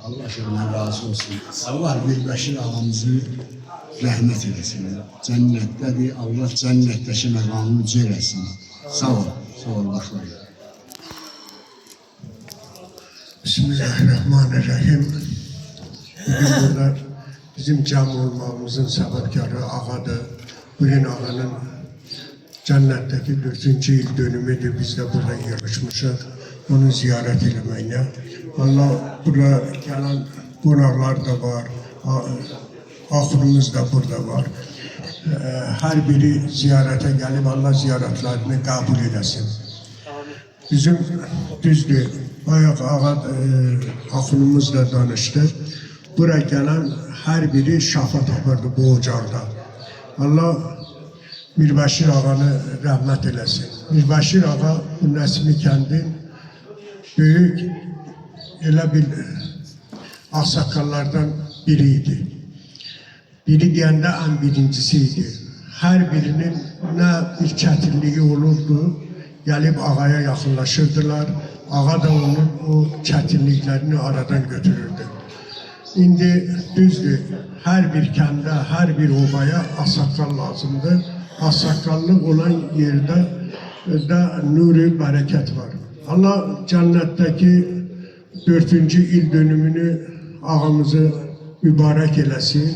Allah ondan razı olsun. Allah Mirbəşir ağamızı rəhmət eləsin. Cənnətdədir. Allah cənnətdəki məqamını uca eləsin. Sağ ol. Sağ ol. Başlayın. Bismillahirrahmanirrahim. Bugün burada bizim cəm olmamızın səbəbkarı ağadır. Bugün ağanın cənnətdəki 4-cü il dönümüdür. Biz də burada yığışmışıq. Onu ziyarət eləməyinə. Allah burada gələn qonaqlar da var. Axırımız da burada var. Hər biri ziyarətə gəlib Allah ziyarətlərini qəbul eləsin. Bizim düzdür. Bayaq ağa axırımızla danışdı. Buraya gələn hər biri şafa tapırdı bu ocaqda. Allah Mirbəşir ağanı rəhmət eləsin. Mirbəşir ağa bu Nəsimi kəndin böyük elə bir ağsaqqallardan biriydi. Biri deyəndə ən birincisi idi. Hər birinin nə bir çətinliyi olurdu, gəlib ağaya yaxınlaşırdılar. Ağa da onun o çətinliklərini aradan götürürdü. İndi düzdür, hər bir kəndə, hər bir obaya ağsaqqal lazımdır. Ağsaqqallıq olan yerdə də nuri bərəkət var. Allah cənnətdəki 4-cü il dönümünü ağamızı mübarək eləsin.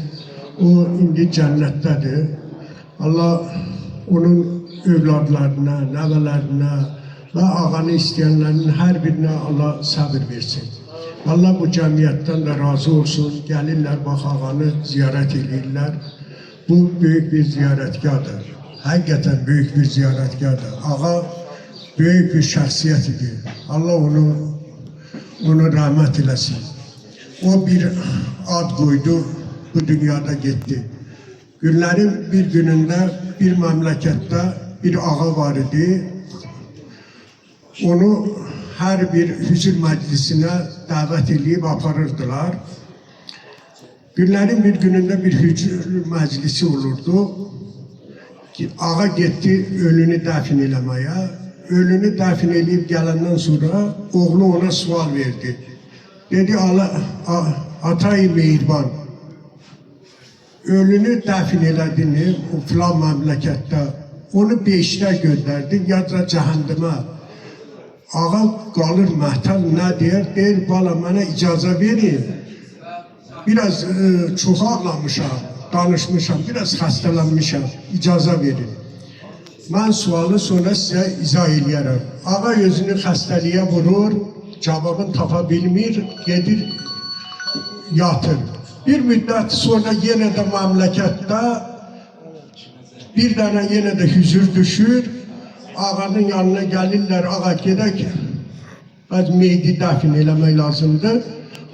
O indi cənnətdədir. Allah onun övladlarına, nəvələrinə və ağanı istəyənlərin hər birinə Allah səbir versin. Allah bu cəmiyyətdən də razı olsun. Gəlirlər, bax ağanı ziyarət edirlər. Bu böyük bir ziyarətgahdır. Həqiqətən böyük bir ziyarətgahdır. Ağa böyük bir şəxsiyyət idi. Allah onu rəhmət eləsin. O bir ad qoydu, bu dünyada getdi. Günlərin bir günündə bir məmləkətdə bir ağa var idi. Onu hər bir hüzür məclisinə dəvət edib aparırdılar. Günlərin bir günündə bir hüzür məclisi olurdu. Ağa getdi ölünü dəfn eləməyə. Ölünü dəfn edib gələndən sonra oğlu ona sual verdi. Dedi, ata-i mehriban, ölünü dəfn elədin o filan məmləkətdə, onu beşdə göndərdin ya da cəhəndimə. Ağa qalır məhtəl, nə deyər? Deyir, bala, mənə icazə verin. Biraz çox ağlamışam, danışmışam, biraz xəstələnmişəm, icazə verin. Mən sualı sonra sizə izah eləyərəm. Ağa özünü xəstəliyə vurur, cavabını tapa bilmir, gedir, yatır. Bir müddət sonra yenə də məmləkətdə bir dənə yenə də hüzür düşür. Ağanın yanına gəlirlər, ağa gedək, bəz meydi dəfn eləmək lazımdır.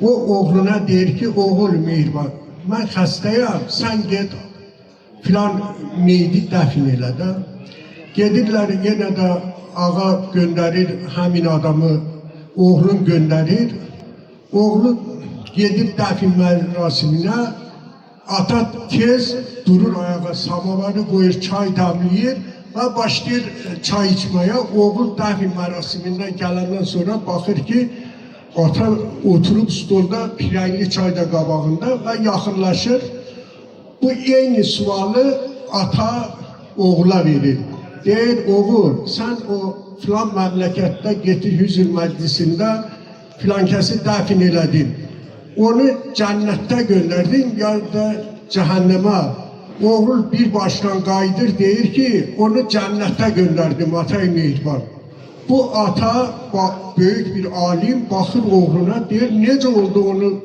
O oğluna deyir ki, oğul mehriban, mən xəstəyəm, sən ged filan meydi dəfn elə də. Gedirlər, yenə də ağa göndərir həmin adamı, oğlun göndərir. Oğlu gedir dəfn mərasiminə, ata tez durur ayağa, samavarı qoyur, çay damlayır və başlayır çay içməyə. Oğul dəfn mərasimindən gələndən sonra baxır ki, ata oturub stolda pirəyli çayda qabağında və yaxınlaşır. Bu eyni sualı ata oğula verir. Deyir, oğul, sən o filan məmləkətdə getir hüzür məclisində filan kəsi dəfn elədin. Onu cənnətdə göndərdin ya da cəhənnəmə. Oğul bir başdan qayıdır, deyir ki, onu cənnətdə göndərdim, ata-i mehriban. Bu ata, böyük bir alim, baxır oğluna, deyir, necə oldu onu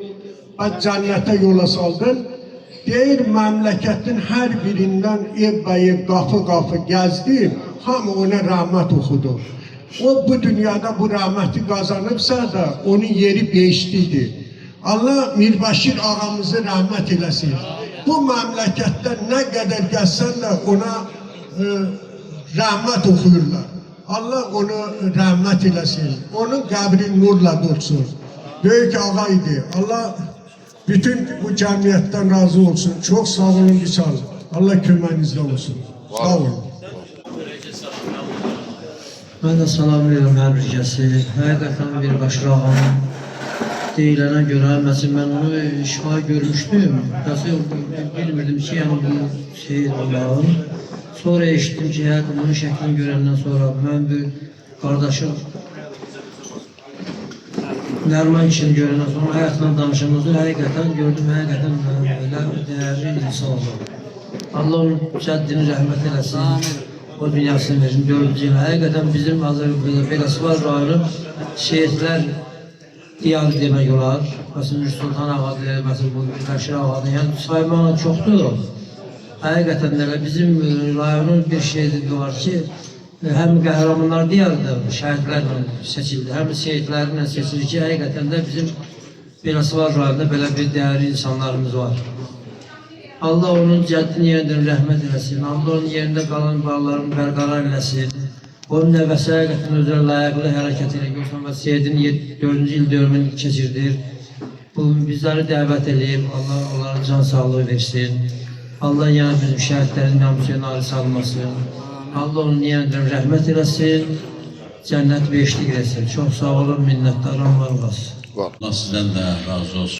cənnətə yola saldın? Deyir, məmləkətin hər birindən ev-ev, qapı-qapı gəzdim, hamı ona rəhmət oxudu. O, bu dünyada bu rəhməti qazanıbsa da, onun yeri beşlidir. Allah Mirbəşir ağamızı rəhmət eləsin. Bu məmləkətdə nə qədər gəlsən də ona rəhmət oxuyurlar. Allah onu rəhmət eləsin. Onun qəbri nurla dolsun. Böyük ağa idi. Allah bütün bu cəmiyyətdən razı olsun. Çox sağ olun, bir sağ olun. Allah köməyinizdə olsun. Sağ olun. Mən də salam verirəm hər bir kəsi. Həqiqətən Mirbəşir ağanın deyilənə görə, məsələn, mən onu şifa görmüşdüm. Nasıl bilmirdim ki, yəni bu seyir Allah'ın. Sonra eşitdim ki, həqiqətən bunun şəklini görəndən sonra mən bir qardaşım Nərman işini görəndən sonra həyatla danışımızı həqiqətən gördüm, həqiqətən elə dəyərli insan oldu. Allah onun cəddini rəhmət eləsin, o dünyasını versin, 4-cü il. Həqiqətən bizim Azərbaycan Beləsivar rayonu şehitlər diyarı demək olar. Məsələn, Nur Sultan ağadır, məsələn, bu Bəşir ağadır, yəni saymağa çoxdur. Həqiqətən elə bizim rayonun bir şeydir var ki, həm qəhrəmanlar diyarıdır, şəhidlərlə seçildi, həm şehitlərlə seçildi ki, həqiqətən də bizim Beləsivar rayonunda belə bir dəyərli insanlarımız var. Allah onun cəddini yerindən rəhmət eləsin, Allah onun yerində qalan bağlarını bərqərar eləsin. Onun nəvəsi həqiqətən özünə layıqlı hərəkət ilə görsən və Seyidin 4-cü il dövrünü keçirdir. Bu bizləri dəvət edib, Allah onlara can sağlığı versin. Allah yəni bizim şəhidlərin namusuna ali salmasın. Allah onun yerindən rəhmət eləsin, cənnət beşlik eləsin. Çox sağ olun, minnətdaram, var olasın. Allah sizdən də razı olsun.